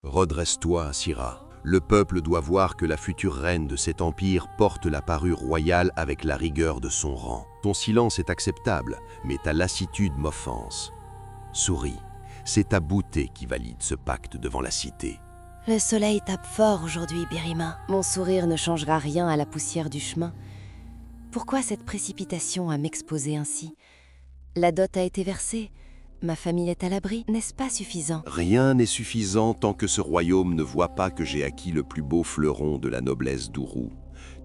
Redresse-toi, Syrah. Le peuple doit voir que la future reine de cet empire porte la parure royale avec la rigueur de son rang. Ton silence est acceptable, mais ta lassitude m'offense. Souris, c'est ta beauté qui valide ce pacte devant la cité. Le soleil tape fort aujourd'hui, Birima. Mon sourire ne changera rien à la poussière du chemin. Pourquoi cette précipitation à m'exposer ainsi? La dot a été versée. Ma famille est à l'abri. N'est-ce pas suffisant? Rien n'est suffisant tant que ce royaume ne voit pas que j'ai acquis le plus beau fleuron de la noblesse d'Ourou.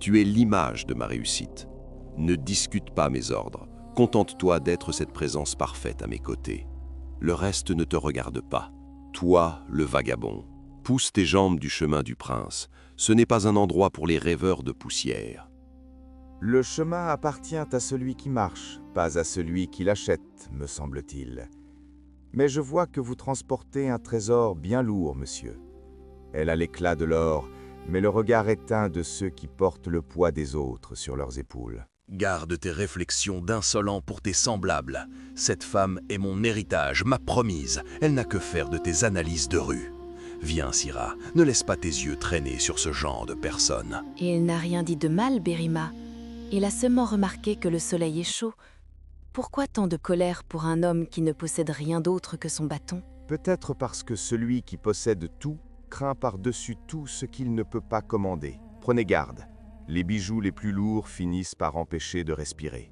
Tu es l'image de ma réussite. Ne discute pas mes ordres. Contente-toi d'être cette présence parfaite à mes côtés. Le reste ne te regarde pas. Toi, le vagabond, pousse tes jambes du chemin du prince. Ce n'est pas un endroit pour les rêveurs de poussière. Le chemin appartient à celui qui marche, pas à celui qui l'achète, me semble-t-il. Mais je vois que vous transportez un trésor bien lourd, monsieur. Elle a l'éclat de l'or, mais le regard éteint de ceux qui portent le poids des autres sur leurs épaules. Garde tes réflexions d'insolent pour tes semblables. Cette femme est mon héritage, ma promise. Elle n'a que faire de tes analyses de rue. Viens, Syrah, ne laisse pas tes yeux traîner sur ce genre de personnes. Il n'a rien dit de mal, Birima. Il a seulement remarqué que le soleil est chaud. Pourquoi tant de colère pour un homme qui ne possède rien d'autre que son bâton? Peut-être parce que celui qui possède tout craint par-dessus tout ce qu'il ne peut pas commander. Prenez garde, les bijoux les plus lourds finissent par empêcher de respirer.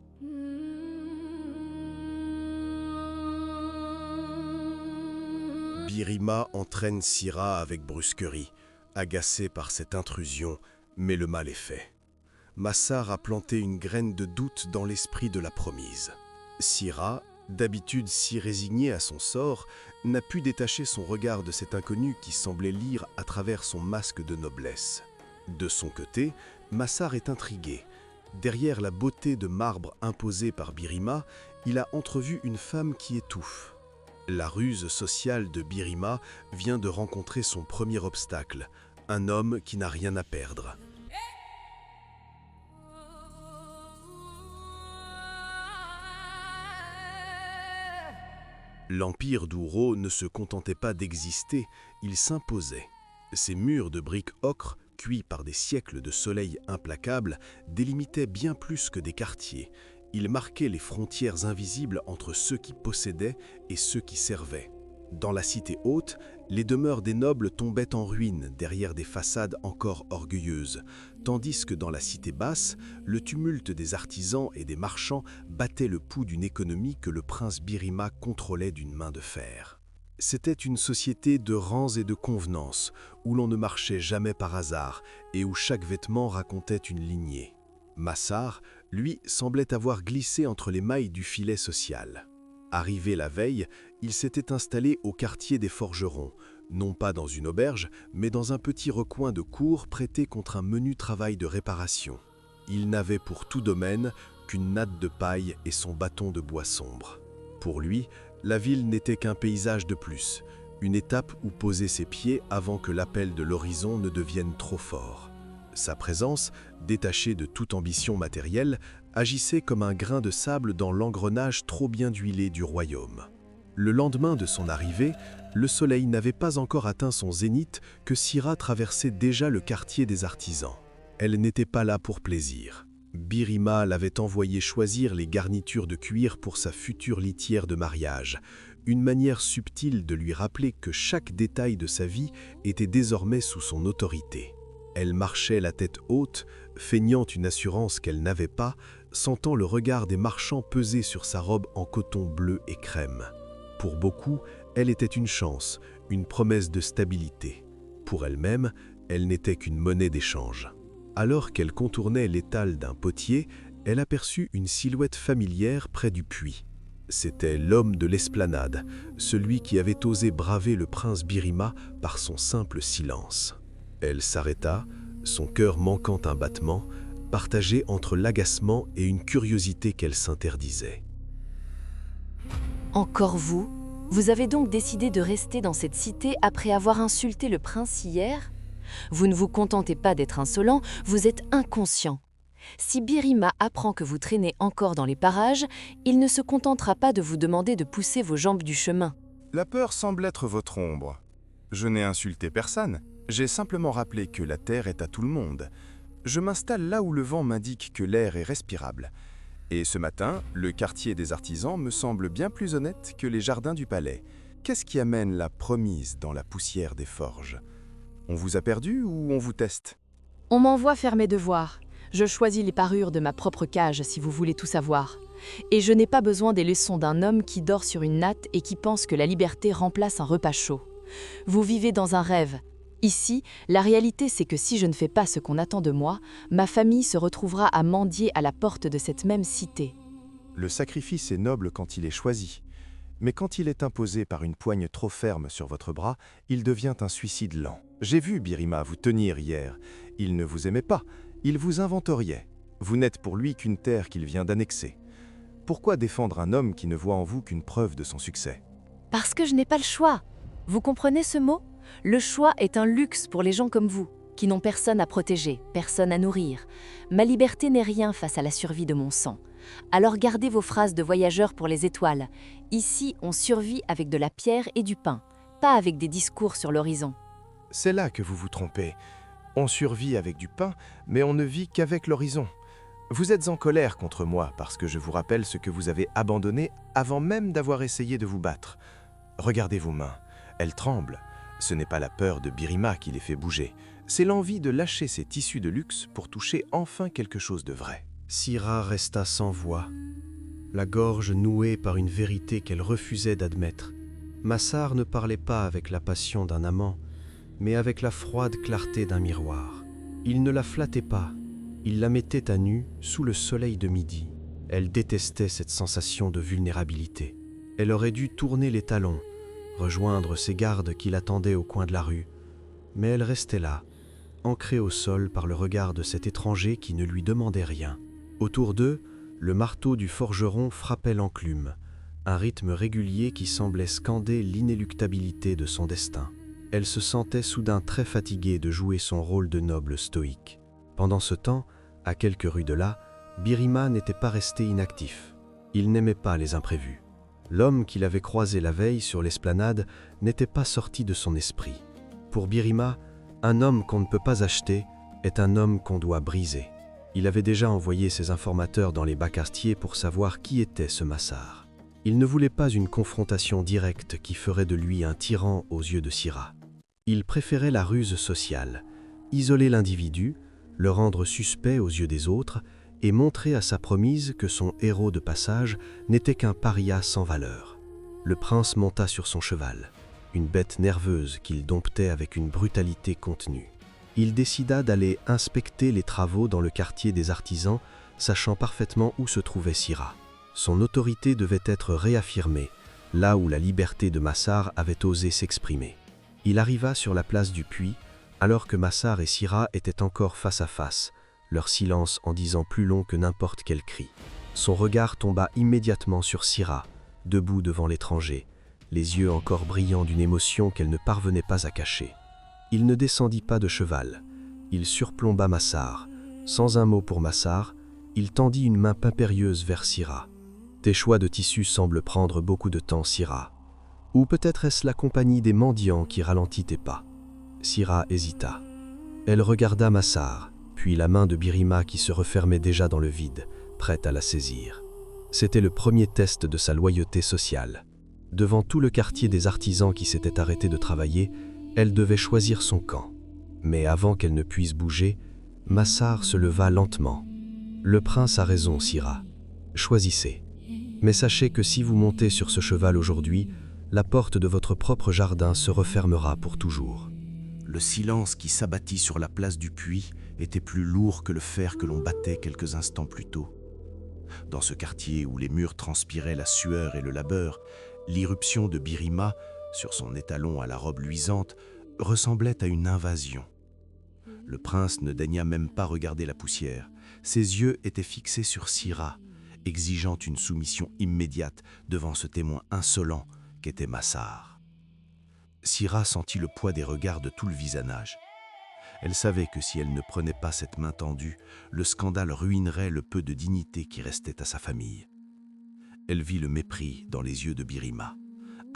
Birima entraîne Syrah avec brusquerie, agacé par cette intrusion, mais le mal est fait. Massar a planté une graine de doute dans l'esprit de la promise. Syrah, d'habitude si résignée à son sort, n'a pu détacher son regard de cet inconnu qui semblait lire à travers son masque de noblesse. De son côté, Massar est intrigué. Derrière la beauté de marbre imposée par Birima, il a entrevu une femme qui étouffe. La ruse sociale de Birima vient de rencontrer son premier obstacle, un homme qui n'a rien à perdre. L'empire d'Ouro ne se contentait pas d'exister, il s'imposait. Ses murs de briques ocre, cuits par des siècles de soleil implacable, délimitaient bien plus que des quartiers. Ils marquaient les frontières invisibles entre ceux qui possédaient et ceux qui servaient. Dans la cité haute, les demeures des nobles tombaient en ruine derrière des façades encore orgueilleuses, tandis que dans la cité basse, le tumulte des artisans et des marchands battait le pouls d'une économie que le prince Birima contrôlait d'une main de fer. C'était une société de rangs et de convenances, où l'on ne marchait jamais par hasard et où chaque vêtement racontait une lignée. Massar, lui, semblait avoir glissé entre les mailles du filet social. Arrivé la veille, il s'était installé au quartier des forgerons, non pas dans une auberge, mais dans un petit recoin de cour prêté contre un menu travail de réparation. Il n'avait pour tout domaine qu'une natte de paille et son bâton de bois sombre. Pour lui, la ville n'était qu'un paysage de plus, une étape où poser ses pieds avant que l'appel de l'horizon ne devienne trop fort. Sa présence, détachée de toute ambition matérielle, agissait comme un grain de sable dans l'engrenage trop bien huilé du royaume. Le lendemain de son arrivée, le soleil n'avait pas encore atteint son zénith que Syrah traversait déjà le quartier des artisans. Elle n'était pas là pour plaisir. Birima l'avait envoyé choisir les garnitures de cuir pour sa future litière de mariage, une manière subtile de lui rappeler que chaque détail de sa vie était désormais sous son autorité. Elle marchait la tête haute, feignant une assurance qu'elle n'avait pas, sentant le regard des marchands peser sur sa robe en coton bleu et crème. Pour beaucoup, elle était une chance, une promesse de stabilité. Pour elle-même, elle n'était qu'une monnaie d'échange. Alors qu'elle contournait l'étal d'un potier, elle aperçut une silhouette familière près du puits. C'était l'homme de l'esplanade, celui qui avait osé braver le prince Birima par son simple silence. Elle s'arrêta, son cœur manquant un battement, partagé entre l'agacement et une curiosité qu'elle s'interdisait. Encore vous? Vous avez donc décidé de rester dans cette cité après avoir insulté le prince hier? Vous ne vous contentez pas d'être insolent, vous êtes inconscient. Si Birima apprend que vous traînez encore dans les parages, il ne se contentera pas de vous demander de pousser vos jambes du chemin. La peur semble être votre ombre. Je n'ai insulté personne. J'ai simplement rappelé que la terre est à tout le monde. Je m'installe là où le vent m'indique que l'air est respirable. Et ce matin, le quartier des artisans me semble bien plus honnête que les jardins du palais. Qu'est-ce qui amène la promise dans la poussière des forges? On vous a perdu ou on vous teste? On m'envoie faire mes devoirs. Je choisis les parures de ma propre cage si vous voulez tout savoir. Et je n'ai pas besoin des leçons d'un homme qui dort sur une natte et qui pense que la liberté remplace un repas chaud. Vous vivez dans un rêve. Ici, la réalité c'est que si je ne fais pas ce qu'on attend de moi, ma famille se retrouvera à mendier à la porte de cette même cité. Le sacrifice est noble quand il est choisi. Mais quand il est imposé par une poigne trop ferme sur votre bras, il devient un suicide lent. J'ai vu Birima vous tenir hier. Il ne vous aimait pas, il vous inventoriait. Vous n'êtes pour lui qu'une terre qu'il vient d'annexer. Pourquoi défendre un homme qui ne voit en vous qu'une preuve de son succès? Parce que je n'ai pas le choix. Vous comprenez ce mot? Le choix est un luxe pour les gens comme vous, qui n'ont personne à protéger, personne à nourrir. Ma liberté n'est rien face à la survie de mon sang. Alors gardez vos phrases de voyageurs pour les étoiles. Ici, on survit avec de la pierre et du pain, pas avec des discours sur l'horizon. C'est là que vous vous trompez. On survit avec du pain, mais on ne vit qu'avec l'horizon. Vous êtes en colère contre moi parce que je vous rappelle ce que vous avez abandonné avant même d'avoir essayé de vous battre. Regardez vos mains, elles tremblent. Ce n'est pas la peur de Birima qui les fait bouger, c'est l'envie de lâcher ces tissus de luxe pour toucher enfin quelque chose de vrai. Syrah resta sans voix, la gorge nouée par une vérité qu'elle refusait d'admettre. Massar ne parlait pas avec la passion d'un amant, mais avec la froide clarté d'un miroir. Il ne la flattait pas, il la mettait à nu sous le soleil de midi. Elle détestait cette sensation de vulnérabilité. Elle aurait dû tourner les talons, rejoindre ses gardes qui l'attendaient au coin de la rue. Mais elle restait là, ancrée au sol par le regard de cet étranger qui ne lui demandait rien. Autour d'eux, le marteau du forgeron frappait l'enclume, un rythme régulier qui semblait scander l'inéluctabilité de son destin. Elle se sentait soudain très fatiguée de jouer son rôle de noble stoïque. Pendant ce temps, à quelques rues de là, Birima n'était pas resté inactif. Il n'aimait pas les imprévus. L'homme qu'il avait croisé la veille sur l'esplanade n'était pas sorti de son esprit. Pour Birima, un homme qu'on ne peut pas acheter est un homme qu'on doit briser. Il avait déjà envoyé ses informateurs dans les bas quartiers pour savoir qui était ce Massar. Il ne voulait pas une confrontation directe qui ferait de lui un tyran aux yeux de Syrah. Il préférait la ruse sociale, isoler l'individu, le rendre suspect aux yeux des autres et montrer à sa promise que son héros de passage n'était qu'un paria sans valeur. Le prince monta sur son cheval, une bête nerveuse qu'il domptait avec une brutalité contenue. Il décida d'aller inspecter les travaux dans le quartier des artisans, sachant parfaitement où se trouvait Syrah. Son autorité devait être réaffirmée, là où la liberté de Massar avait osé s'exprimer. Il arriva sur la place du puits, alors que Massar et Syrah étaient encore face à face, leur silence en disant plus long que n'importe quel cri. Son regard tomba immédiatement sur Syrah, debout devant l'étranger, les yeux encore brillants d'une émotion qu'elle ne parvenait pas à cacher. Il ne descendit pas de cheval, il surplomba Massar. Sans un mot pour Massar, il tendit une main impérieuse vers Syrah. « Tes choix de tissu semblent prendre beaucoup de temps, Syrah. Ou peut-être est-ce la compagnie des mendiants qui ralentit tes pas ?» Syrah hésita. Elle regarda Massar, puis la main de Birima qui se refermait déjà dans le vide, prête à la saisir. C'était le premier test de sa loyauté sociale. Devant tout le quartier des artisans qui s'étaient arrêtés de travailler, elle devait choisir son camp. Mais avant qu'elle ne puisse bouger, Massar se leva lentement. « Le prince a raison, Syrah. Choisissez. Mais sachez que si vous montez sur ce cheval aujourd'hui, la porte de votre propre jardin se refermera pour toujours. » Le silence qui s'abattit sur la place du puits était plus lourd que le fer que l'on battait quelques instants plus tôt. Dans ce quartier où les murs transpiraient la sueur et le labeur, l'irruption de Birima, sur son étalon à la robe luisante, ressemblait à une invasion. Le prince ne daigna même pas regarder la poussière. Ses yeux étaient fixés sur Syrah, exigeant une soumission immédiate devant ce témoin insolent qu'était Massar. Syrah sentit le poids des regards de tout le Visanage. Elle savait que si elle ne prenait pas cette main tendue, le scandale ruinerait le peu de dignité qui restait à sa famille. Elle vit le mépris dans les yeux de Birima,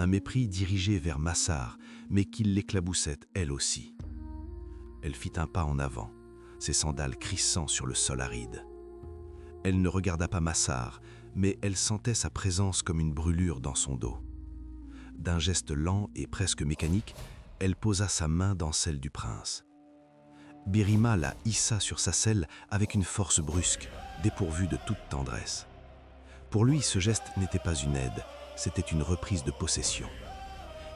un mépris dirigé vers Massar, mais qui l'éclaboussait elle aussi. Elle fit un pas en avant, ses sandales crissant sur le sol aride. Elle ne regarda pas Massar, mais elle sentait sa présence comme une brûlure dans son dos. D'un geste lent et presque mécanique, elle posa sa main dans celle du prince. Birima la hissa sur sa selle avec une force brusque, dépourvue de toute tendresse. Pour lui, ce geste n'était pas une aide, c'était une reprise de possession.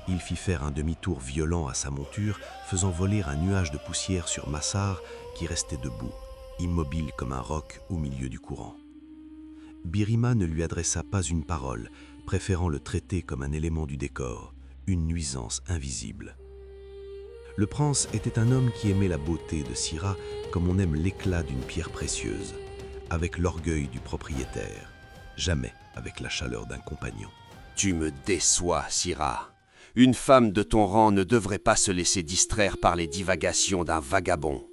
Il fit faire un demi-tour violent à sa monture, faisant voler un nuage de poussière sur Massar qui restait debout, immobile comme un roc au milieu du courant. Birima ne lui adressa pas une parole, préférant le traiter comme un élément du décor, une nuisance invisible. Le prince était un homme qui aimait la beauté de Syrah comme on aime l'éclat d'une pierre précieuse, avec l'orgueil du propriétaire, jamais avec la chaleur d'un compagnon. Tu me déçois, Syrah. Une femme de ton rang ne devrait pas se laisser distraire par les divagations d'un vagabond.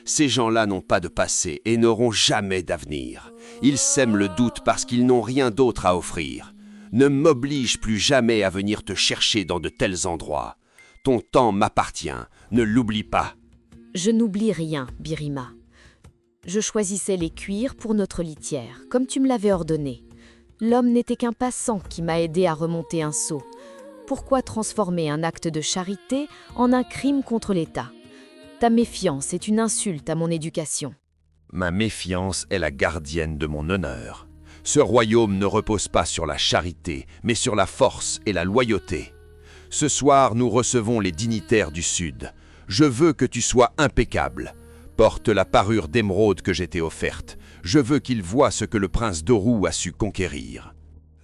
Ces gens-là n'ont pas de passé et n'auront jamais d'avenir. Ils sèment le doute parce qu'ils n'ont rien d'autre à offrir. Ne m'oblige plus jamais à venir te chercher dans de tels endroits. Ton temps m'appartient, ne l'oublie pas. Je n'oublie rien, Birima. Je choisissais les cuirs pour notre litière, comme tu me l'avais ordonné. L'homme n'était qu'un passant qui m'a aidé à remonter un seau. Pourquoi transformer un acte de charité en un crime contre l'État ? Ta méfiance est une insulte à mon éducation. Ma méfiance est la gardienne de mon honneur. Ce royaume ne repose pas sur la charité, mais sur la force et la loyauté. Ce soir, nous recevons les dignitaires du Sud. Je veux que tu sois impeccable. Porte la parure d'émeraude que j'ai t'ai offerte. Je veux qu'ils voient ce que le prince Dorou a su conquérir.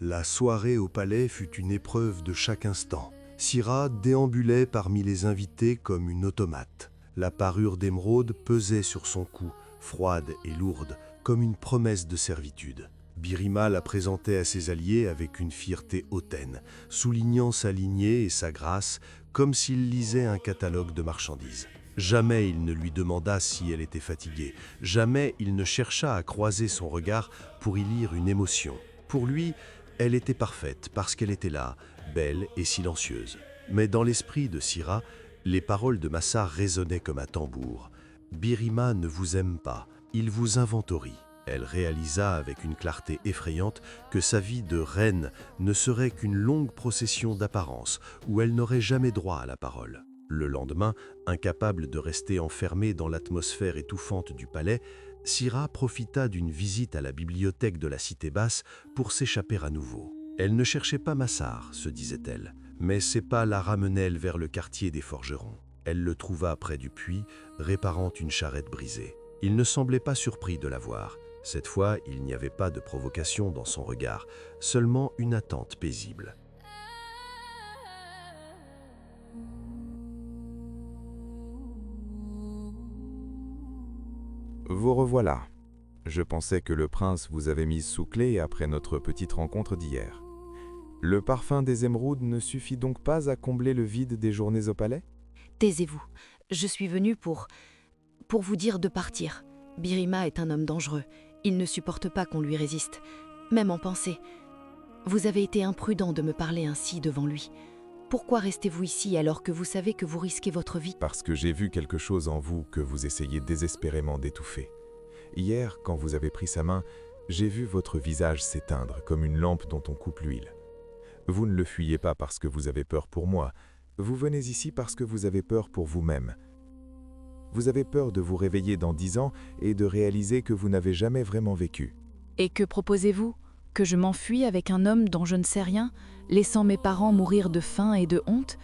La soirée au palais fut une épreuve de chaque instant. Syrah déambulait parmi les invités comme une automate. La parure d'émeraude pesait sur son cou, froide et lourde, comme une promesse de servitude. Birima la présentait à ses alliés avec une fierté hautaine, soulignant sa lignée et sa grâce comme s'il lisait un catalogue de marchandises. Jamais il ne lui demanda si elle était fatiguée, jamais il ne chercha à croiser son regard pour y lire une émotion. Pour lui, elle était parfaite parce qu'elle était là, belle et silencieuse. Mais dans l'esprit de Syrah, les paroles de Massar résonnaient comme un tambour. « Birima ne vous aime pas, il vous inventorie ». Elle réalisa avec une clarté effrayante que sa vie de reine ne serait qu'une longue procession d'apparence où elle n'aurait jamais droit à la parole. Le lendemain, incapable de rester enfermée dans l'atmosphère étouffante du palais, Syrah profita d'une visite à la bibliothèque de la cité basse pour s'échapper à nouveau. Elle ne cherchait pas Massar, se disait-elle, mais ses pas la ramenaient vers le quartier des forgerons. Elle le trouva près du puits, réparant une charrette brisée. Il ne semblait pas surpris de la voir. Cette fois, il n'y avait pas de provocation dans son regard, seulement une attente paisible. Vous revoilà. Je pensais que le prince vous avait mise sous clé après notre petite rencontre d'hier. Le parfum des émeraudes ne suffit donc pas à combler le vide des journées au palais ? Taisez-vous. Je suis venue pour vous dire de partir. Birima est un homme dangereux. Il ne supporte pas qu'on lui résiste, même en pensée. Vous avez été imprudent de me parler ainsi devant lui. Pourquoi restez-vous ici alors que vous savez que vous risquez votre vie ? Parce que j'ai vu quelque chose en vous que vous essayez désespérément d'étouffer. Hier, quand vous avez pris sa main, j'ai vu votre visage s'éteindre comme une lampe dont on coupe l'huile. Vous ne le fuyez pas parce que vous avez peur pour moi. Vous venez ici parce que vous avez peur pour vous-même. Vous avez peur de vous réveiller dans 10 ans et de réaliser que vous n'avez jamais vraiment vécu. Et que proposez-vous ? Que je m'enfuis avec un homme dont je ne sais rien, laissant mes parents mourir de faim et de honte ?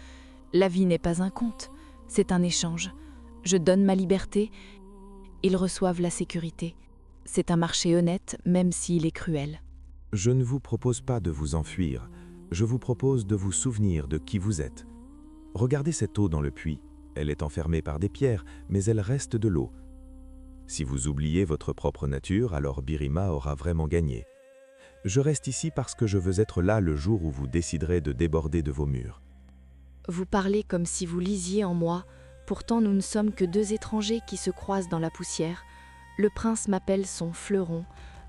La vie n'est pas un conte, c'est un échange. Je donne ma liberté, ils reçoivent la sécurité. C'est un marché honnête, même s'il est cruel. Je ne vous propose pas de vous enfuir, je vous propose de vous souvenir de qui vous êtes. Regardez cette eau dans le puits. Elle est enfermée par des pierres, mais elle reste de l'eau. Si vous oubliez votre propre nature, alors Birima aura vraiment gagné. Je reste ici parce que je veux être là le jour où vous déciderez de déborder de vos murs. Vous parlez comme si vous lisiez en moi. Pourtant, nous ne sommes que deux étrangers qui se croisent dans la poussière. Le prince m'appelle son fleuron,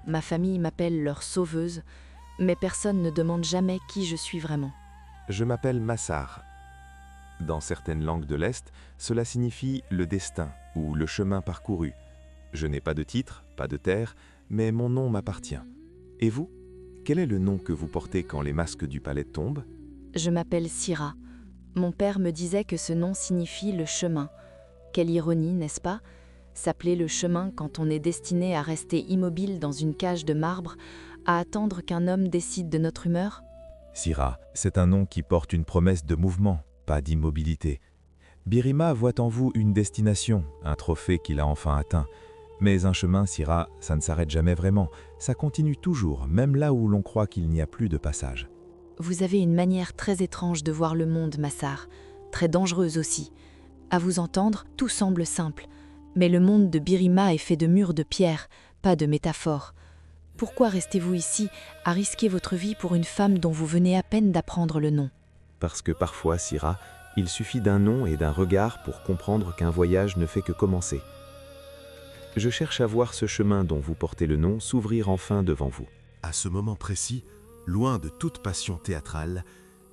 ma famille m'appelle leur sauveuse, mais personne ne demande jamais qui je suis vraiment. Je m'appelle Massar. Dans certaines langues de l'Est, cela signifie le destin ou le chemin parcouru. Je n'ai pas de titre, pas de terre, mais mon nom m'appartient. Et vous? Quel est le nom que vous portez quand les masques du palais tombent? Je m'appelle Syrah. Mon père me disait que ce nom signifie le chemin. Quelle ironie, n'est-ce pas? S'appeler le chemin quand on est destiné à rester immobile dans une cage de marbre, à attendre qu'un homme décide de notre humeur? Syrah, c'est un nom qui porte une promesse de mouvement, pas d'immobilité. Birima voit en vous une destination, un trophée qu'il a enfin atteint. Mais un chemin, Syrah, ça ne s'arrête jamais vraiment. Ça continue toujours, même là où l'on croit qu'il n'y a plus de passage. Vous avez une manière très étrange de voir le monde, Massar, très dangereuse aussi. À vous entendre, tout semble simple. Mais le monde de Birima est fait de murs de pierre, pas de métaphores. Pourquoi restez-vous ici, à risquer votre vie pour une femme dont vous venez à peine d'apprendre le nom? Parce que parfois, Syrah, il suffit d'un nom et d'un regard pour comprendre qu'un voyage ne fait que commencer. Je cherche à voir ce chemin dont vous portez le nom s'ouvrir enfin devant vous. À ce moment précis, loin de toute passion théâtrale,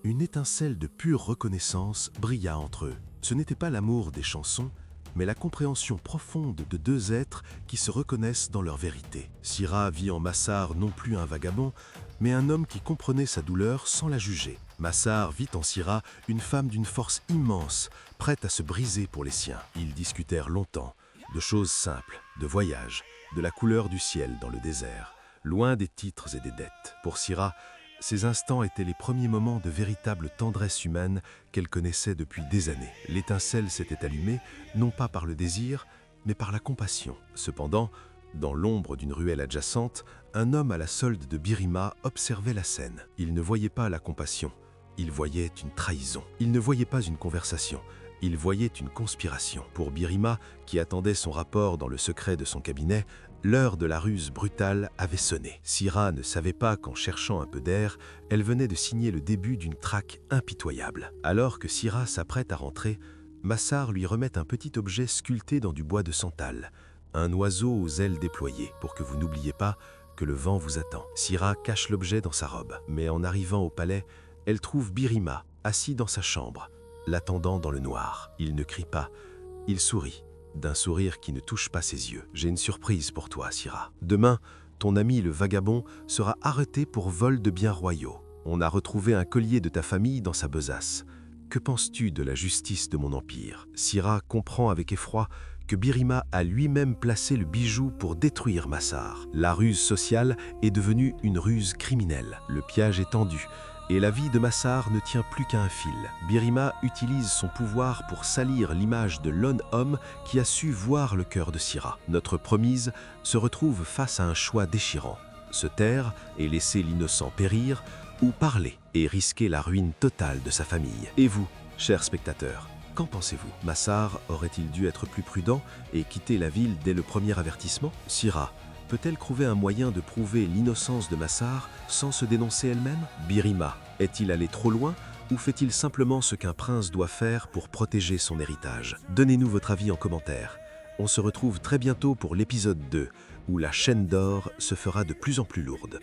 une étincelle de pure reconnaissance brilla entre eux. Ce n'était pas l'amour des chansons, mais la compréhension profonde de deux êtres qui se reconnaissent dans leur vérité. Syrah vit en Massar non plus un vagabond, mais un homme qui comprenait sa douleur sans la juger. Massar vit en Syrah une femme d'une force immense, prête à se briser pour les siens. Ils discutèrent longtemps, de choses simples, de voyages, de la couleur du ciel dans le désert, loin des titres et des dettes. Pour Syrah, ces instants étaient les premiers moments de véritable tendresse humaine qu'elle connaissait depuis des années. L'étincelle s'était allumée, non pas par le désir, mais par la compassion. Cependant, dans l'ombre d'une ruelle adjacente, un homme à la solde de Birima observait la scène. Il ne voyait pas la compassion, il voyait une trahison. Il ne voyait pas une conversation, il voyait une conspiration. Pour Birima, qui attendait son rapport dans le secret de son cabinet, l'heure de la ruse brutale avait sonné. Syrah ne savait pas qu'en cherchant un peu d'air, elle venait de signer le début d'une traque impitoyable. Alors que Syrah s'apprête à rentrer, Massar lui remet un petit objet sculpté dans du bois de santal, un oiseau aux ailes déployées, pour que vous n'oubliez pas que le vent vous attend. Syrah cache l'objet dans sa robe, mais en arrivant au palais, elle trouve Birima, assis dans sa chambre, l'attendant dans le noir. Il ne crie pas, il sourit, d'un sourire qui ne touche pas ses yeux. « J'ai une surprise pour toi, Syrah. Demain, ton ami le vagabond sera arrêté pour vol de biens royaux. On a retrouvé un collier de ta famille dans sa besace. Que penses-tu de la justice de mon empire ?» Syrah comprend avec effroi que Birima a lui-même placé le bijou pour détruire Massar. La ruse sociale est devenue une ruse criminelle. Le piège est tendu, et la vie de Massar ne tient plus qu'à un fil. Birima utilise son pouvoir pour salir l'image de l'homme qui a su voir le cœur de Syrah. Notre promise se retrouve face à un choix déchirant. Se taire et laisser l'innocent périr, ou parler et risquer la ruine totale de sa famille. Et vous, chers spectateurs, qu'en pensez-vous? Massar aurait-il dû être plus prudent et quitter la ville dès le premier avertissement? Syrah peut-elle trouver un moyen de prouver l'innocence de Massar sans se dénoncer elle-même? Birima est-il allé trop loin ou fait-il simplement ce qu'un prince doit faire pour protéger son héritage? Donnez-nous votre avis en commentaire. On se retrouve très bientôt pour l'épisode 2, où la chaîne d'or se fera de plus en plus lourde.